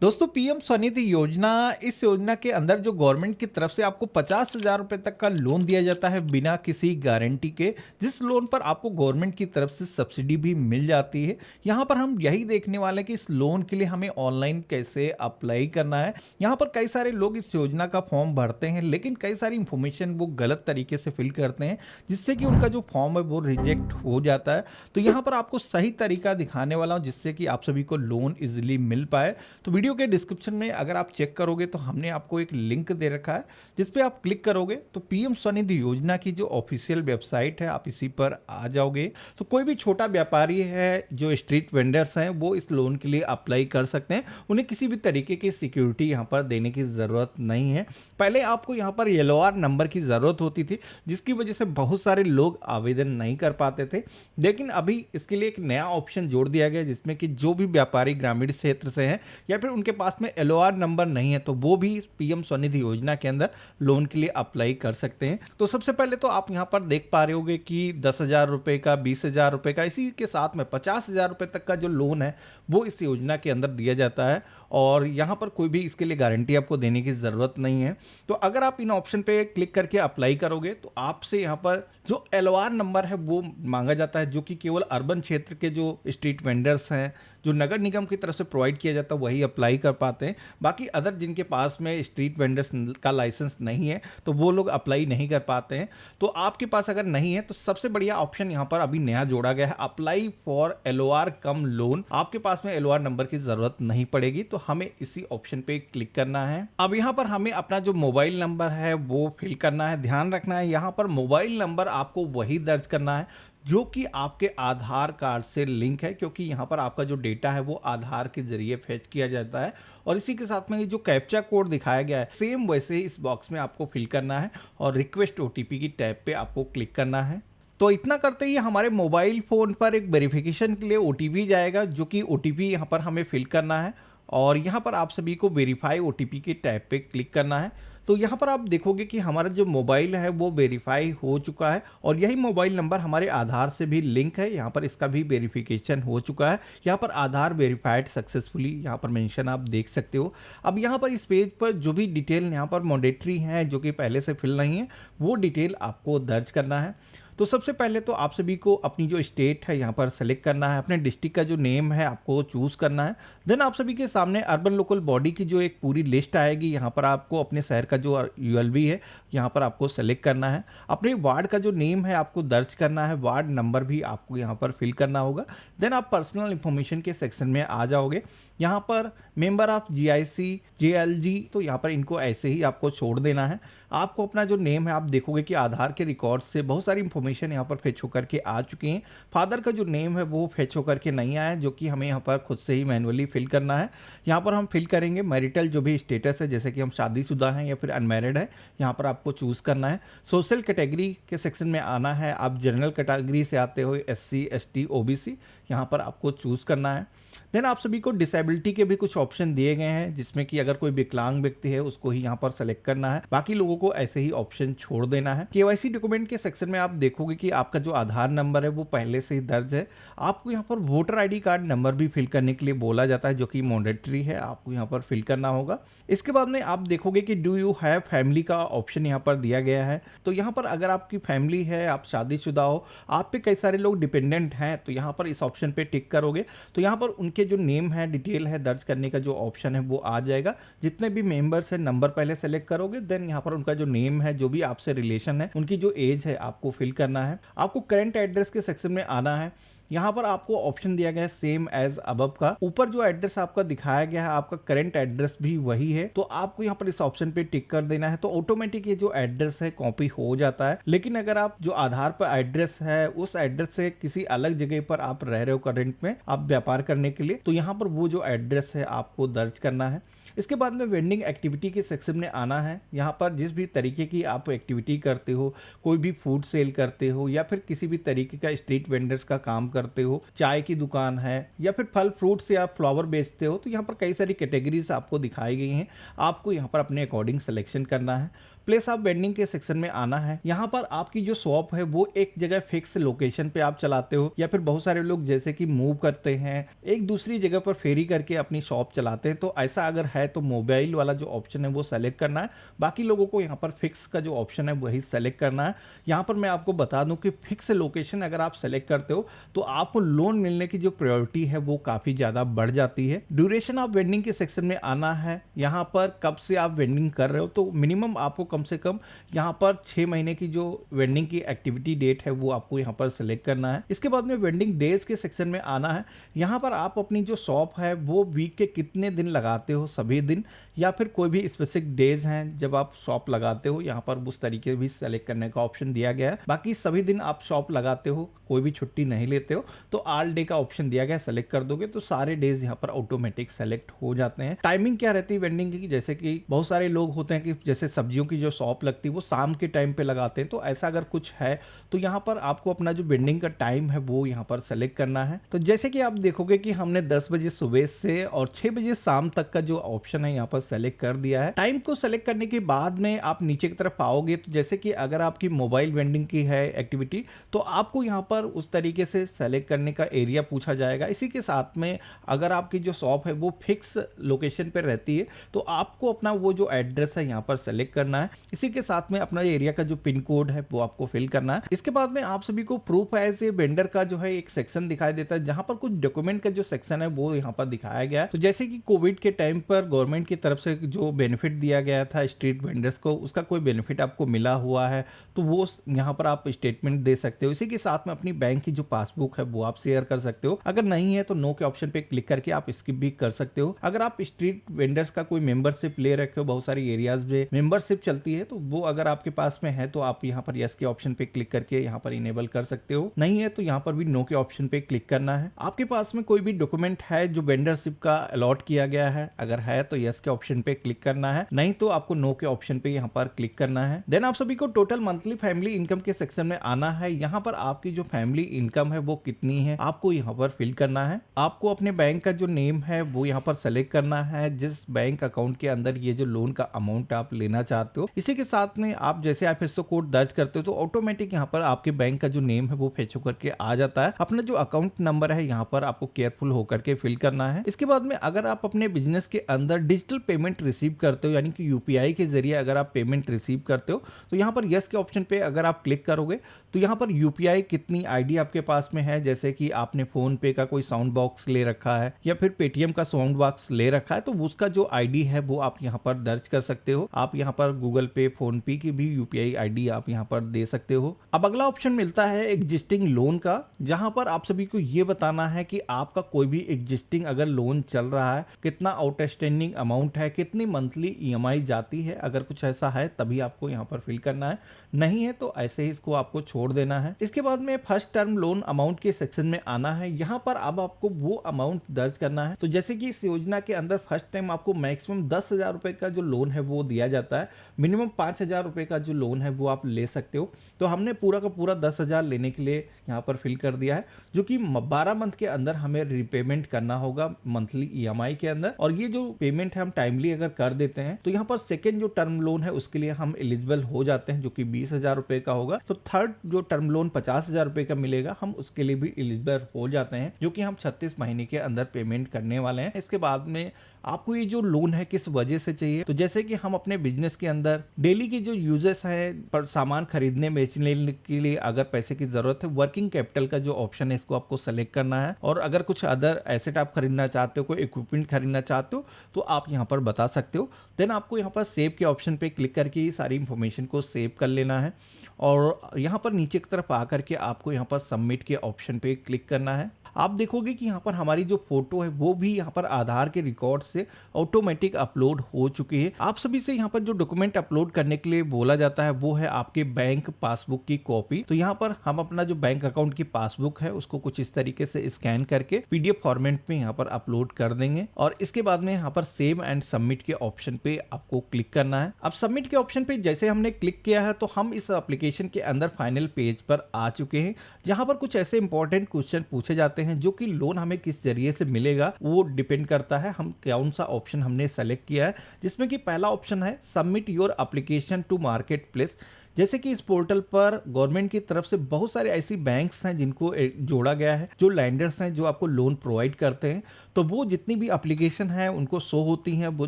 दोस्तों पीएम स्वनिधि योजना इस योजना के अंदर जो गवर्नमेंट की तरफ से आपको 50,000 रुपए तक का लोन दिया जाता है बिना किसी गारंटी के। जिस लोन पर आपको गवर्नमेंट की तरफ से सब्सिडी भी मिल जाती है। यहाँ पर हम यही देखने वाले हैं कि इस लोन के लिए हमें ऑनलाइन कैसे अप्लाई करना है। यहाँ पर कई सारे लोग इस योजना का फॉर्म भरते हैं लेकिन कई सारी इंफॉर्मेशन वो गलत तरीके से फिल करते हैं, जिससे कि उनका जो फॉर्म है वो रिजेक्ट हो जाता है। तो यहाँ पर आपको सही तरीका दिखाने वाला हूँ जिससे कि आप सभी को लोन इजिली मिल पाए। तो वीडियो के डिस्क्रिप्शन में अगर आप चेक करोगे तो हमने आपको एक लिंक दे रखा है, जिस पे आप क्लिक करोगे तो पीएम स्वनिधि योजना की जो ऑफिशियल वेबसाइट है आप इसी पर आ जाओगे। तो कोई भी छोटा व्यापारी है, जो स्ट्रीट वेंडर्स हैं, वो इस लोन के लिए अप्लाई कर सकते हैं। उन्हें किसी भी तरीके की सिक्योरिटी यहाँ पर देने की ज़रूरत नहीं है। पहले आपको यहाँ पर एलओआर नंबर की ज़रूरत होती थी, जिसकी वजह से बहुत सारे लोग आवेदन नहीं कर पाते थे। लेकिन अभी इसके लिए एक नया ऑप्शन जोड़ दिया गया जिसमें कि जो भी व्यापारी ग्रामीण क्षेत्र से हैं या फिर उनके पास में एलओआर नंबर नहीं है तो वो भी पीएम स्वनिधि योजना के अंदर लोन के लिए अप्लाई कर सकते हैं। तो सबसे पहले तो आप यहाँ पर देख पा रहे होगे कि 10,000 रुपए का, 20,000 रुपए का, इसी के साथ में 50,000 रुपए तक का जो लोन है वो इस योजना के अंदर दिया जाता है। और यहाँ पर कोई भी इसके लिए गारंटी आपको देने की ज़रूरत नहीं है। तो अगर आप इन ऑप्शन पे क्लिक करके अप्लाई करोगे तो आपसे यहाँ पर जो एलओआर नंबर है वो मांगा जाता है, जो कि केवल अर्बन क्षेत्र के जो स्ट्रीट वेंडर्स हैं, जो नगर निगम की तरफ से प्रोवाइड किया जाता है, वही अप्लाई कर पाते हैं। बाकी अदर जिनके पास में स्ट्रीट वेंडर्स का लाइसेंस नहीं है तो वो लोग अप्लाई नहीं कर पाते हैं। तो आपके पास अगर नहीं है तो सबसे बढ़िया ऑप्शन यहाँ पर अभी नया जोड़ा गया है, apply for LOR come loan. आपके पास में एलओआर नंबर की जरूरत नहीं पड़ेगी, तो हमें इसी ऑप्शन पे क्लिक करना है। अब यहाँ पर हमें अपना जो मोबाइल नंबर है वो फिल करना है। ध्यान रखना है यहाँ पर मोबाइल नंबर आपको वही दर्ज करना है जो कि आपके आधार कार्ड से लिंक है, क्योंकि यहाँ पर आपका जो डेटा है वो आधार के जरिए फेच किया जाता है। और इसी के साथ में ये जो कैप्चा कोड दिखाया गया है सेम वैसे ही इस बॉक्स में आपको फिल करना है और रिक्वेस्ट ओटीपी की टैब पे आपको क्लिक करना है। तो इतना करते ही हमारे मोबाइल फ़ोन पर एक वेरिफिकेशन के लिए ओटीपी जाएगा, जो कि ओटीपी यहाँ पर हमें फिल करना है और यहाँ पर आप सभी को वेरीफाई ओटीपी के टैब पे क्लिक करना है। तो यहाँ पर आप देखोगे कि हमारा जो मोबाइल है वो वेरीफाई हो चुका है और यही मोबाइल नंबर हमारे आधार से भी लिंक है। यहाँ पर इसका भी वेरिफिकेशन हो चुका है। यहाँ पर आधार वेरीफाइड सक्सेसफुली यहाँ पर मेंशन आप देख सकते हो। अब यहाँ पर इस पेज पर जो भी डिटेल यहाँ पर मैंडेटरी है, जो कि पहले से फिल नहीं है, वो डिटेल आपको दर्ज करना है। तो सबसे पहले तो आप सभी को अपनी जो स्टेट है यहाँ पर सेलेक्ट करना है, अपने डिस्ट्रिक्ट का जो नेम है आपको चूज़ करना है। देन आप सभी के सामने अर्बन लोकल बॉडी की जो एक पूरी लिस्ट आएगी। यहाँ पर आपको अपने शहर का जो यूएलबी है यहाँ पर आपको सेलेक्ट करना है। अपने वार्ड का जो नेम है आपको दर्ज करना है, वार्ड नंबर भी आपको यहाँ पर फिल करना होगा। देन आप पर्सनल इंफॉर्मेशन के सेक्शन में आ जाओगे। यहाँ पर मेंबर ऑफ जीआईसी, जेएलजी, तो यहाँ पर इनको ऐसे ही आपको छोड़ देना है। आपको अपना जो नेम है आप देखोगे कि आधार के रिकॉर्ड से बहुत सारी इंफॉर्मेशन यहाँ पर फेच होकर के आ चुकी हैं। फादर का जो नेम है वो फेच होकर के नहीं आया है, जो कि हमें यहाँ पर खुद से ही मैनुअली फिल करना है। यहाँ पर हम फिल करेंगे मैरिटल जो भी स्टेटस है, जैसे कि हम शादीशुदा हैं या फिर अनमैरिड है, यहाँ पर आपको चूज़ करना है। सोशल कैटेगरी के सेक्शन में आना है। आप जनरल कैटेगरी से आते हो, एससी, एसटी, ओबीसी, यहाँ पर आपको चूज़ करना है। देन आप सभी को डिसेबिलिटी के भी कुछ ऑप्शन दिए गए हैं, जिसमें कि अगर कोई विकलांग व्यक्ति है उसको ही यहाँ पर सेलेक्ट करना है, बाकी लोगों को ऐसे ही ऑप्शन छोड़ देना है। केवाईसी डॉक्यूमेंट के सेक्शन में आप देखोगे कि आपका जो आधार नंबर है वो पहले से ही दर्ज है। आपको यहाँ पर वोटर आईडी कार्ड नंबर भी फिल करने के लिए बोला जाता है, जो कि मैंडेटरी है, आपको यहाँ पर फिल करना होगा। इसके बाद में आप देखोगे कि डू यू हैव फैमिली का ऑप्शन यहाँ पर दिया गया है। तो यहाँ पर अगर आपकी फैमिली है, आप शादीशुदा हो, आप पे कई सारे लोग डिपेंडेंट हैं, तो यहाँ पर इस ऑप्शन पे टिक करोगे तो यहाँ पर उनके जो नेम है, डिटेल है, दर्ज करने का जो ऑप्शन है वो आ जाएगा। जितने भी मेंबर्स हैं नंबर पहले सेलेक्ट करोगे, देन यहाँ पर उनका जो नेम है, जो भी आपसे रिलेशन है, उनकी जो एज है आपको फिल करना है। आपको करंट एड्रेस के सेक्शन में आना है। यहाँ पर आपको ऑप्शन दिया गया है सेम एज अबव का। ऊपर जो एड्रेस आपका दिखाया गया है आपका करंट एड्रेस भी वही है, तो आपको यहाँ पर इस ऑप्शन पे टिक कर देना है। तो ऑटोमेटिक ये जो एड्रेस है कॉपी हो जाता है। लेकिन अगर आप जो आधार पर एड्रेस है उस एड्रेस से किसी अलग जगह पर आप रह रहे हो करंट में, आप व्यापार करने के लिए, तो यहाँ पर वो जो एड्रेस है आपको दर्ज करना है। इसके बाद में वेंडिंग एक्टिविटी के सेक्शन में आना है। यहाँ पर जिस भी तरीके की आप एक्टिविटी करते हो, कोई भी फूड सेल करते हो या फिर किसी भी तरीके का स्ट्रीट वेंडर्स का काम करते हो, चाय की दुकान है या फिर फल फ्रूट से आप फ्लावर बेचते हो, तो यहाँ पर कई सारी कैटेगरीज आपको दिखाई गई हैं। आपको यहाँ पर अपने अकॉर्डिंग सिलेक्शन करना है। प्लेस ऑफ वेंडिंग के सेक्शन में आना है। यहाँ पर आपकी जो शॉप है वो एक जगह फिक्स लोकेशन पे आप चलाते हो या फिर बहुत सारे लोग जैसे कि मूव करते हैं, एक दूसरी जगह पर फेरी करके अपनी शॉप चलाते हैं, तो ऐसा अगर है तो मोबाइल वाला जो ऑप्शन है वो सेलेक्ट करना है। बाकी लोगों को यहाँ पर फिक्स का जो ऑप्शन है वही सेलेक्ट करना है। यहाँ पर मैं आपको बता दूं कि फिक्स लोकेशन अगर आप सेलेक्ट करते हो तो आपको लोन मिलने की जो प्रायोरिटी है वो काफी ज्यादा बढ़ जाती है। ड्यूरेशन ऑफ वेंडिंग के सेक्शन में आना है। यहाँ पर कब से आप वेंडिंग कर रहे हो, तो मिनिमम आपको कम से कम यहाँ पर 6 महीने की जो वेंडिंग की एक्टिविटी डेट है वो आपको यहाँ पर सिलेक्ट करना है। इसके बाद में वेंडिंग डेज के सेक्शन में आना है। यहाँ पर आप अपनी जो शॉप है वो वीक के कितने दिन लगाते हो, सभी दिन या फिर कोई भी स्पेसिफिक डेज हैं जब आप शॉप लगाते हो, यहाँ पर उस तरीके भी सेलेक्ट करने का ऑप्शन दिया गया है। बाकी सभी दिन आप शॉप लगाते हो, कोई भी छुट्टी नहीं लेते हो, तो ऑल डे का ऑप्शन दिया गया है। सेलेक्ट कर दोगे तो सारे डेज यहाँ पर ऑटोमेटिक सेलेक्ट हो जाते हैं। टाइमिंग क्या रहती है वेंडिंग की, जैसे कि बहुत सारे लोग होते हैं कि जैसे सब्जियों की जो शॉप लगती है वो शाम के टाइम पे लगाते हैं, तो ऐसा अगर कुछ है तो यहाँ पर आपको अपना जो वेंडिंग का टाइम है वो यहाँ पर सेलेक्ट करना है। तो जैसे कि आप देखोगे कि हमने 10 बजे सुबह से और 6 बजे शाम तक का जो ऑप्शन है यहाँ पर सेलेक्ट कर दिया है। टाइम को सेलेक्ट करने के बाद में आप नीचे की तरफ आओगे तो जैसे कि अगर आपकी मोबाइल वेंडिंग की है एक्टिविटी तो आपको यहाँ पर उस तरीके से सेलेक्ट करने का एरिया पूछा जाएगा। इसी के साथ में अगर आपकी जो शॉप है वो फिक्स लोकेशन पर रहती है तो आपको अपना वो जो एड्रेस है यहाँ पर सेलेक्ट करना है। इसी के साथ में अपना एरिया का जो पिन कोड है वो आपको फिल करना है। इसके बाद में आप सभी को प्रूफ एज ए वेंडर का जो है एक सेक्शन दिखाई देता है, जहां पर कुछ डॉक्यूमेंट का जो सेक्शन है वो यहाँ पर दिखाया गया है। तो जैसे कि कोविड के टाइम पर गवर्नमेंट की तरफ से जो बेनिफिट दिया गया था स्ट्रीट वेंडर्स को, उसका कोई बेनिफिट आपको मिला हुआ है तो वो यहाँ पर आप स्टेटमेंट दे सकते हो। इसी के साथ में अपनी बैंक की जो पासबुक है वो आप शेयर कर सकते हो। अगर नहीं है तो नो के ऑप्शन पे क्लिक करके आप स्किप भी कर सकते हो। अगर आप स्ट्रीट वेंडर्स का कोई मेंबरशिप ले रखे हो, बहुत सारी एरियाज में मेंबरशिप चलती है, तो वो अगर आपके पास में है तो आप यहाँ पर यस के ऑप्शन पे क्लिक करके यहाँ पर इनेबल कर सकते हो। नहीं है तो यहाँ पर भी नो के ऑप्शन पे क्लिक करना है। आपके पास में कोई भी डॉक्यूमेंट है जो वेंडरशिप का अलॉट किया गया है, अगर है तो यस के ऑप्शन पे क्लिक करना है, नहीं तो आपको नो के ऑप्शन पे यहाँ पर क्लिक करना है। देन आप सभी को टोटल मंथली फैमिली इनकम के सेक्शन में आना है। यहाँ पर आपकी जो फैमिली इनकम है वो कितनी है आपको यहाँ पर फिल करना है। आपको अपने बैंक का जो नेम है वो यहाँ पर सेलेक्ट करना है, जिस बैंक अकाउंट के अंदर ये जो लोन का अमाउंट आप लेना चाहते हो। इसी के साथ में आप जैसे IFSC कोड दर्ज करते हो तो ऑटोमेटिक यहाँ पर आपके बैंक का जो नेम है वो फेच होकर के आ जाता है। अपना जो अकाउंट नंबर है यहाँ पर आपको केयरफुल होकर के फिल करना है। इसके बाद में अगर आप अपने बिजनेस के अंदर डिजिटल पेमेंट रिसीव करते हो, यानी कि यूपीआई के जरिए अगर आप पेमेंट रिसीव करते हो, तो यहाँ पर यस के ऑप्शन पे अगर आप क्लिक करोगे तो यहाँ पर यूपीआई कितनी आईडी आपके पास में है, जैसे कि आपने फोन पे का कोई साउंड बॉक्स ले रखा है या फिर पेटीएम का साउंड बॉक्स ले रखा है, तो उसका जो आईडी है वो आप यहाँ पर दर्ज कर सकते हो। आप यहाँ पर गूगल पे, फोन पे की भी यूपीआई आईडी आप यहाँ पर दे सकते हो। अब अगला ऑप्शन मिलता है एग्जिस्टिंग लोन का, जहां पर आप सभी को ये बताना है कि आपका कोई भी एग्जिस्टिंग अगर लोन चल रहा है, कितना आउटस्टैंडिंग अमाउंट है, कितनी मंथली ईएमआई जाती है। अगर कुछ ऐसा है तभी आपको यहाँ पर फिल करना है, नहीं है तो ऐसे ही इसको आपको छोड़ देना है। इसके बाद में फर्स्ट टर्म लोन अमाउंट के सेक्शन में आना है। यहाँ पर अब आपको वो अमाउंट दर्ज करना है। तो जैसे कि इस योजना के अंदर फर्स्ट टाइम आपको मैक्सिमम 10,000 रुपए का जो लोन है वो दिया जाता है। मिनिमम 5,000 रुपए का जो लोन है वो आप ले सकते हो। तो हमने पूरा का पूरा 10,000 लेने के लिए यहाँ पर फिल कर दिया है, जो कि 12 मंथ के अंदर हमें रिपेमेंट करना होगा मंथली ईएमआई के अंदर। और ये जो पेमेंट है हम टाइमली अगर कर देते हैं तो यहाँ पर सेकेंड जो टर्म लोन है उसके लिए हम एलिजिबल हो जाते हैं, जो कि 20,000 रुपए का होगा। तो थर्ड जो टर्म लोन 50,000 रुपए का मिलेगा, हम उसके लिए भी एलिजिबल हो जाते हैं, जो कि हम 36 महीने के अंदर पेमेंट करने वाले हैं। इसके बाद में आपको ये जो लोन है किस वजह से चाहिए, तो जैसे कि हम अपने बिजनेस के अंदर डेली की जो यूजर्स हैं पर सामान खरीदने बेचने के लिए अगर पैसे की जरूरत है, वर्किंग कैपिटल का जो ऑप्शन है इसको आपको सेलेक्ट करना है। और अगर कुछ अदर एसेट आप खरीदना चाहते हो, कोई इक्विपमेंट खरीदना चाहते हो, तो आप यहाँ पर बता सकते हो। देन आपको यहाँ पर सेव के ऑप्शन पे क्लिक करके ये सारी इंफॉर्मेशन को सेव कर लेना है। और यहाँ पर नीचे की तरफ आकर के आपको यहाँ पर सबमिट के ऑप्शन पे क्लिक करना है। आप देखोगे कि यहाँ पर हमारी जो फोटो है वो भी यहाँ पर आधार के रिकॉर्ड से ऑटोमेटिक अपलोड हो चुकी है। आप सभी से यहाँ पर जो डॉक्यूमेंट अपलोड करने के लिए बोला जाता है वो है आपके बैंक पासबुक की कॉपी। तो यहाँ पर हम अपना जो बैंक अकाउंट की पासबुक है उसको कुछ इस तरीके से स्कैन करके पीडीएफ फॉर्मेट में यहाँ पर अपलोड कर देंगे। और इसके बाद में यहाँ पर सेव एंड सबमिट के ऑप्शन पे आपको क्लिक करना है। अब सबमिट के ऑप्शन पे जैसे हमने क्लिक किया है तो हम इस एप्लीकेशन के अंदर फाइनल पेज पर आ चुके हैं, जहाँ पर कुछ ऐसे इंपॉर्टेंट क्वेश्चन पूछे जाते हैं जो कि लोन हमें किस जरिए से मिलेगा वो डिपेंड करता है हम कौन सा ऑप्शन हमने सेलेक्ट किया है, जिसमें कि पहला ऑप्शन है submit your application to market place. जैसे कि इस पोर्टल पर गवर्नमेंट की तरफ से बहुत सारे ऐसी बैंक्स हैं जिनको जोड़ा गया है, जो लैंडर्स हैं जो आपको लोन प्रोवाइड करते हैं। तो वो जितनी भी एप्लीकेशन है उनको शो होती हैं, वो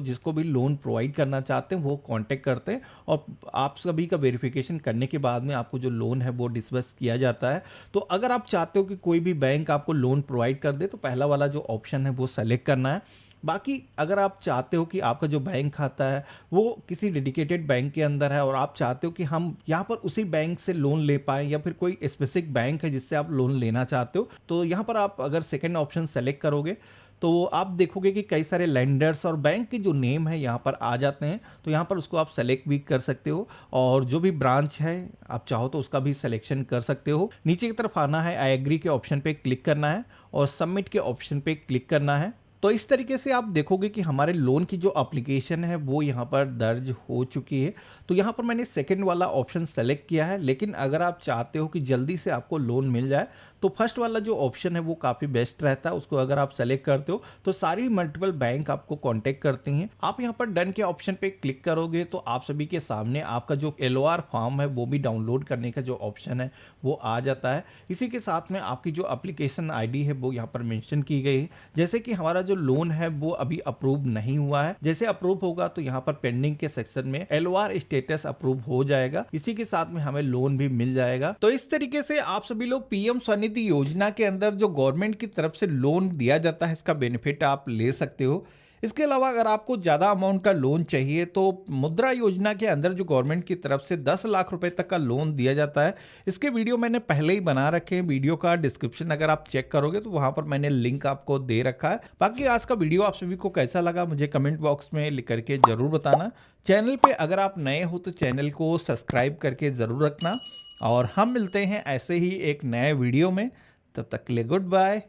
जिसको भी लोन प्रोवाइड करना चाहते हैं वो कांटेक्ट करते हैं और आप सभी का वेरिफिकेशन करने के बाद में आपको जो लोन है वो डिसबर्स किया जाता है। तो अगर आप चाहते हो कि कोई भी बैंक आपको लोन प्रोवाइड कर दे तो पहला वाला जो ऑप्शन है वो सेलेक्ट करना है। बाकी अगर आप चाहते हो कि आपका जो बैंक खाता है वो किसी डेडिकेटेड बैंक के अंदर है और आप चाहते हो कि हम यहाँ पर उसी बैंक से लोन ले पाएं या फिर कोई स्पेसिफिक बैंक है जिससे आप लोन लेना चाहते हो, तो यहाँ पर आप अगर सेकंड ऑप्शन सेलेक्ट करोगे तो आप देखोगे कि कई सारे लैंडर्स और बैंक के जो नेम है यहाँ पर आ जाते हैं। तो यहाँ पर उसको आप सेलेक्ट भी कर सकते हो और जो भी ब्रांच है आप चाहो तो उसका भी सिलेक्शन कर सकते हो। नीचे की तरफ आना है, आई एग्री के ऑप्शन पे क्लिक करना है और सबमिट के ऑप्शन पे क्लिक करना है। तो इस तरीके से आप देखोगे कि हमारे लोन की जो एप्लीकेशन है वो यहाँ पर दर्ज हो चुकी है। तो यहाँ पर मैंने सेकंड वाला ऑप्शन सेलेक्ट किया है, लेकिन अगर आप चाहते हो कि जल्दी से आपको लोन मिल जाए तो फर्स्ट वाला जो ऑप्शन है वो काफ़ी बेस्ट रहता है। उसको अगर आप सेलेक्ट करते हो तो सारी मल्टीपल बैंक आपको कांटेक्ट करती हैं। आप यहाँ पर डन के ऑप्शन पे क्लिक करोगे तो आप सभी के सामने आपका जो LOR फॉर्म है वो भी डाउनलोड करने का जो ऑप्शन है वो आ जाता है। इसी के साथ में आपकी जो एप्लीकेशन ID है वो यहाँ पर मेंशन की गई है। जैसे कि हमारा जो लोन है वो अभी अप्रूव नहीं हुआ है, जैसे अप्रूव होगा तो यहाँ पर पेंडिंग के सेक्शन में LOR स्टेटस अप्रूव हो जाएगा। इसी के साथ में हमें लोन भी मिल जाएगा। तो इस तरीके से आप सभी लोग PM स्वनिधि योजना के अंदर जो गवर्नमेंट की तरफ से लोन दिया जाता है इसका बेनिफिट आप ले सकते हो। इसके अलावा अगर आपको ज़्यादा अमाउंट का लोन चाहिए तो मुद्रा योजना के अंदर जो गवर्नमेंट की तरफ से 10 लाख रुपए तक का लोन दिया जाता है, इसके वीडियो मैंने पहले ही बना रखे हैं। वीडियो का डिस्क्रिप्शन अगर आप चेक करोगे तो वहां पर मैंने लिंक आपको दे रखा है। बाकी आज का वीडियो आप सभी को कैसा लगा मुझे कमेंट बॉक्स में लिख करके जरूर बताना। चैनल पे अगर आप नए हो तो चैनल को सब्सक्राइब करके जरूर रखना और हम मिलते हैं ऐसे ही एक नए वीडियो में। तब तक के लिए गुड बाय,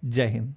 जय हिंद।